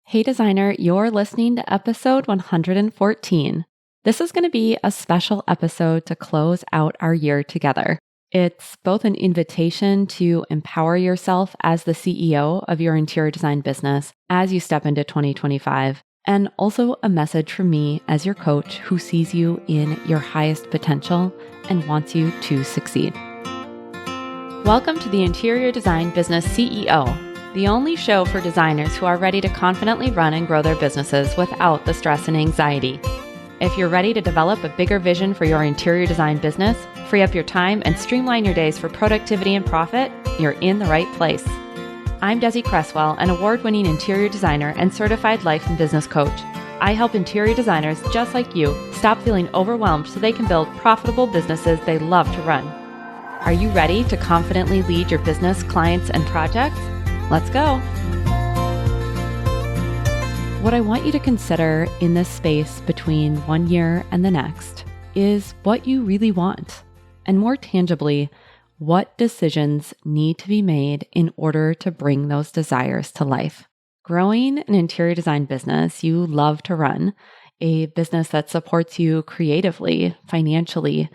Hey designer, you're listening to episode 114. This is going to be a special episode to close out our year together. It's both an invitation to empower yourself as the CEO of your interior design business as you step into 2025, and also a message from me as your coach who sees you in your highest potential and wants you to succeed. Welcome to the Interior Design Business CEO, the only show for designers who are ready to confidently run and grow their businesses without the stress and anxiety. If you're ready to develop a bigger vision for your interior design business, free up your time, and streamline your days for productivity and profit, you're in the right place. I'm Desi Cresswell, an award-winning interior designer and certified life and business coach. I help interior designers just like you stop feeling overwhelmed so they can build profitable businesses they love to run. Are you ready to confidently lead your business, clients, and projects? Let's go. What I want you to consider in this space between 1 year and the next is what you really want, and more tangibly, what decisions need to be made in order to bring those desires to life. Growing an interior design business you love to run, a business that supports you creatively, financially,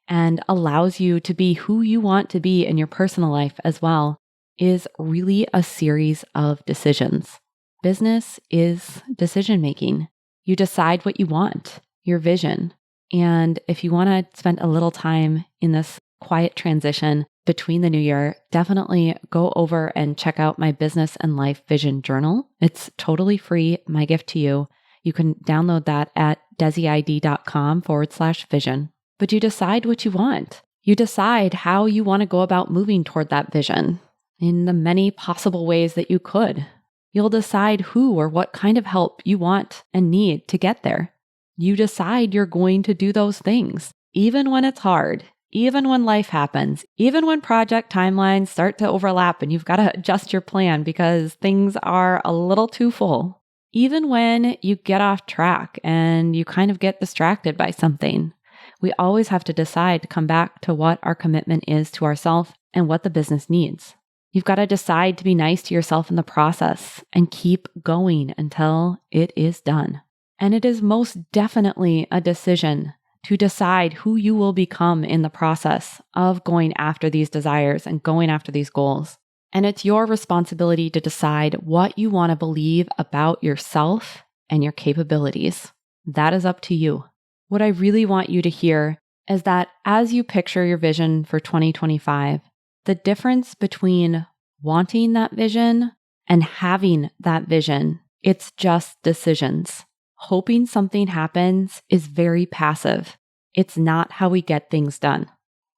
and allows you to be who you want to be in your personal life as well, is really a series of decisions. Business is decision making. You decide what you want, your vision. And if you want to spend a little time in this quiet transition between the new year, definitely go over and check out my business and life vision journal. It's totally free, my gift to you. You can download that at desiid.com/vision. But you decide what you want. You decide how you want to go about moving toward that vision in the many possible ways that you could. You'll decide who or what kind of help you want and need to get there. You decide you're going to do those things, even when it's hard, even when life happens, even when project timelines start to overlap and you've got to adjust your plan because things are a little too full. Even when you get off track and you kind of get distracted by something, we always have to decide to come back to what our commitment is to ourselves and what the business needs. You've got to decide to be nice to yourself in the process and keep going until it is done. And it is most definitely a decision to decide who you will become in the process of going after these desires and going after these goals. And it's your responsibility to decide what you want to believe about yourself and your capabilities. That is up to you. What I really want you to hear is that as you picture your vision for 2025, the difference between wanting that vision and having that vision, it's just decisions. Hoping something happens is very passive. It's not how we get things done.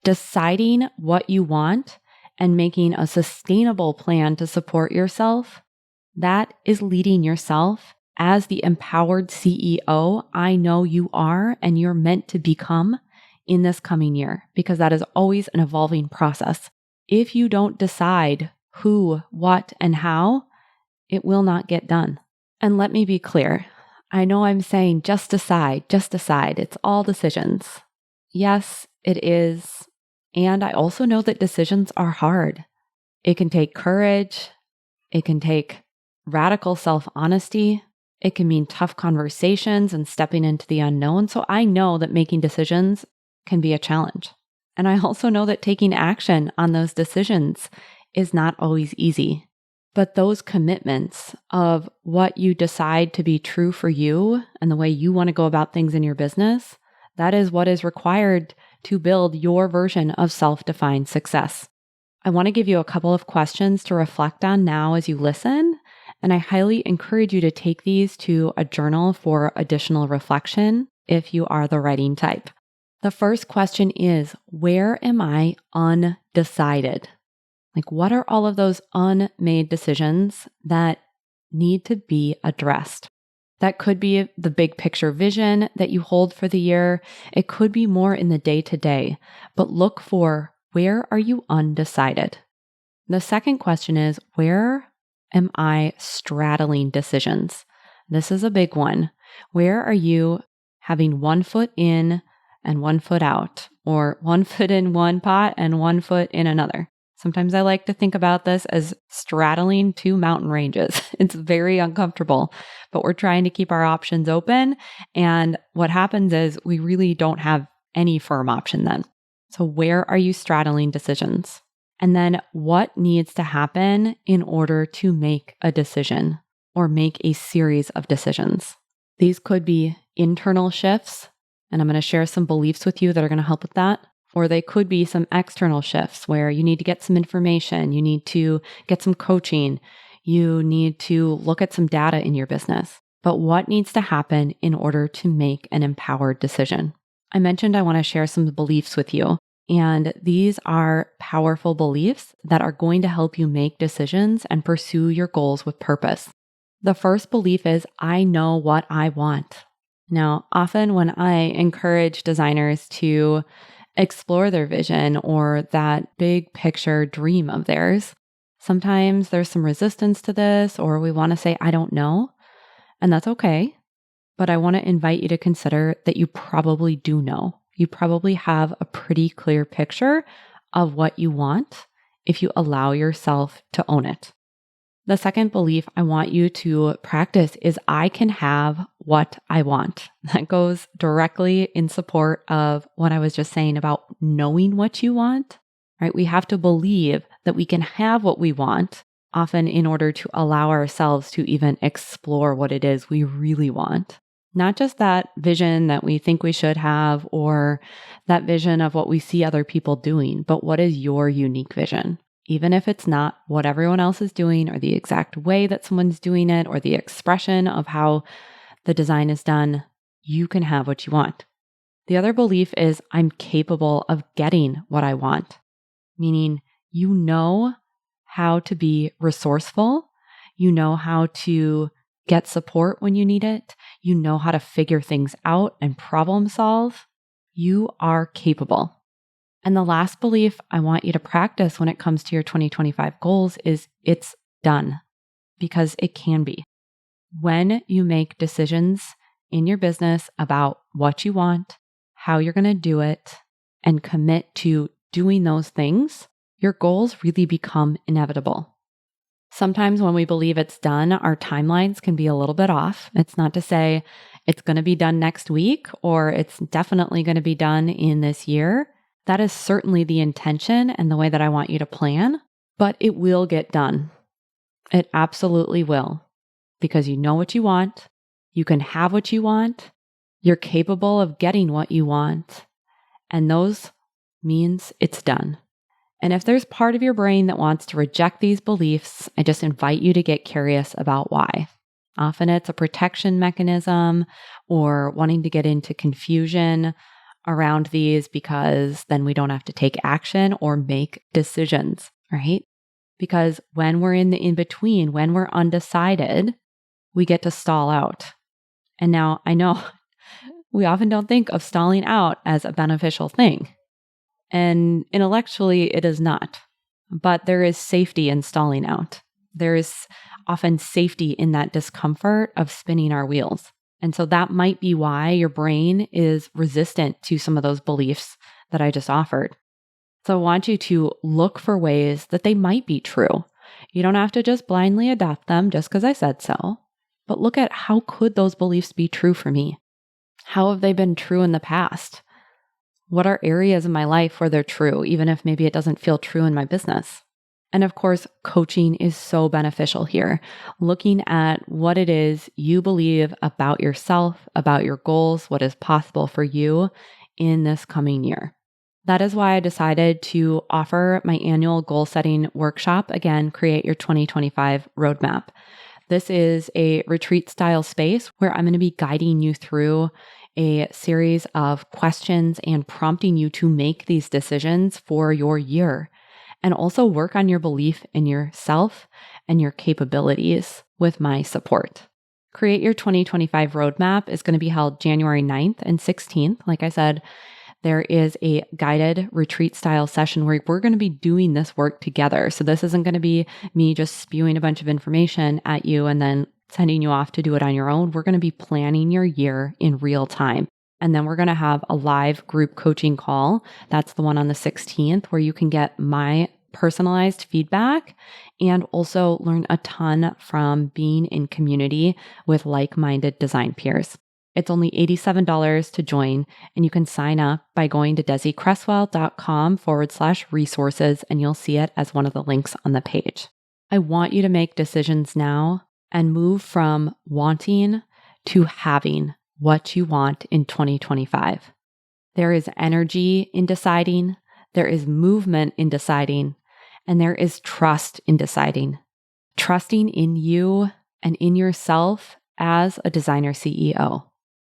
Deciding what you want and making a sustainable plan to support yourself, that is leading yourself as the empowered CEO I know you are and you're meant to become in this coming year, because that is always an evolving process. If you don't decide who, what, and how, it will not get done. And let me be clear. I know I'm saying just decide. It's all decisions. Yes, it is. And I also know that decisions are hard. It can take courage. It can take radical self-honesty. It can mean tough conversations and stepping into the unknown. So I know that making decisions can be a challenge. And I also know that taking action on those decisions is not always easy. But those commitments of what you decide to be true for you and the way you want to go about things in your business, that is what is required to build your version of self-defined success. I want to give you a couple of questions to reflect on now as you listen, and I highly encourage you to take these to a journal for additional reflection if you are the writing type. The first question is, where am I undecided? Like, what are all of those unmade decisions that need to be addressed? That could be the big picture vision that you hold for the year. It could be more in the day-to-day, but look for, where are you undecided? The second question is, where am I straddling decisions? This is a big one. Where are you having one foot in and one foot out, or one foot in one pot and one foot in another? Sometimes I like to think about this as straddling two mountain ranges. It's very uncomfortable, but we're trying to keep our options open. And what happens is we really don't have any firm option then. So where are you straddling decisions? And then what needs to happen in order to make a decision or make a series of decisions? These could be internal shifts, and I'm going to share some beliefs with you that are going to help with that. Or they could be some external shifts where you need to get some information, you need to get some coaching, you need to look at some data in your business. But what needs to happen in order to make an empowered decision? I mentioned I want to share some beliefs with you. And these are powerful beliefs that are going to help you make decisions and pursue your goals with purpose. The first belief is, I know what I want. Now, often when I encourage designers to explore their vision or that big picture dream of theirs, sometimes there's some resistance to this, or we want to say, I don't know. And that's okay. But I want to invite you to consider that you probably do know. You probably have a pretty clear picture of what you want if you allow yourself to own it. The second belief I want you to practice is I can have what I want. That goes directly in support of what I was just saying about knowing what you want, right? We have to believe that we can have what we want, often in order to allow ourselves to even explore what it is we really want. Not just that vision that we think we should have or that vision of what we see other people doing, but what is your unique vision? Even if it's not what everyone else is doing or the exact way that someone's doing it or the expression of how the design is done, you can have what you want. The other belief is I'm capable of getting what I want, meaning you know how to be resourceful, you know how to get support when you need it, you know how to figure things out and problem solve. You are capable. And the last belief I want you to practice when it comes to your 2025 goals is it's done, because it can be. When you make decisions in your business about what you want, how you're going to do it, and commit to doing those things, your goals really become inevitable. Sometimes when we believe it's done, our timelines can be a little bit off. It's not to say it's going to be done next week or it's definitely going to be done in this year. That is certainly the intention and the way that I want you to plan, but it will get done. It absolutely will, because you know what you want, you can have what you want, you're capable of getting what you want, and those means it's done. And if there's part of your brain that wants to reject these beliefs, I just invite you to get curious about why. Often it's a protection mechanism or wanting to get into confusion around these because then we don't have to take action or make decisions, right? Because when we're in the in-between, when we're undecided, we get to stall out. And now I know we often don't think of stalling out as a beneficial thing. And intellectually, it is not. But there is safety in stalling out. There is often safety in that discomfort of spinning our wheels. And so that might be why your brain is resistant to some of those beliefs that I just offered. So I want you to look for ways that they might be true. You don't have to just blindly adopt them just because I said so, but look at how could those beliefs be true for me? How have they been true in the past? What are areas in my life where they're true, even if maybe it doesn't feel true in my business? And of course, coaching is so beneficial here. Looking at what it is you believe about yourself, about your goals, what is possible for you in this coming year. That is why I decided to offer my annual goal setting workshop, again, Create Your 2025 Roadmap. This is a retreat style space where I'm going to be guiding you through a series of questions and prompting you to make these decisions for your year and also work on your belief in yourself and your capabilities with my support. Create Your 2025 Roadmap is going to be held January 9th and 16th. Like I said, there is a guided retreat style session where we're going to be doing this work together. So this isn't going to be me just spewing a bunch of information at you and then sending you off to do it on your own. We're going to be planning your year in real time. And then we're going to have a live group coaching call. That's the one on the 16th where you can get my personalized feedback and also learn a ton from being in community with like-minded design peers. It's only $87 to join, and you can sign up by going to desiCresswell.com/resources, and you'll see it as one of the links on the page. I want you to make decisions now and move from wanting to having what you want in 2025. There is energy in deciding, there is movement in deciding, and there is trust in deciding. Trusting in you and in yourself as a designer CEO.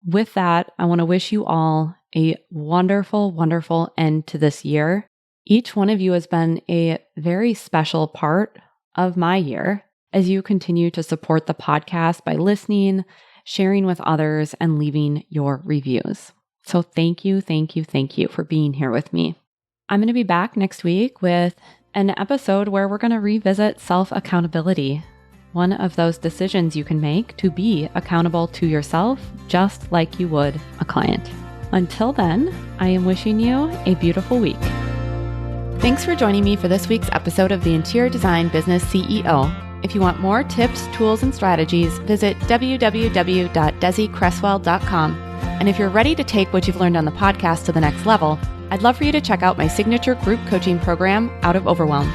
With that, I want to wish you all a wonderful, wonderful end to this year. Each one of you has been a very special part of my year as you continue to support the podcast by listening, sharing with others, and leaving your reviews. So thank you, thank you, thank you for being here with me. I'm going to be back next week with an episode where we're going to revisit self-accountability. One of those decisions you can make to be accountable to yourself, just like you would a client. Until then, I am wishing you a beautiful week. Thanks for joining me for this week's episode of the Interior Design Business CEO. If you want more tips, tools, and strategies, visit www.desiCresswell.com. And if you're ready to take what you've learned on the podcast to the next level, I'd love for you to check out my signature group coaching program, Out of Overwhelm.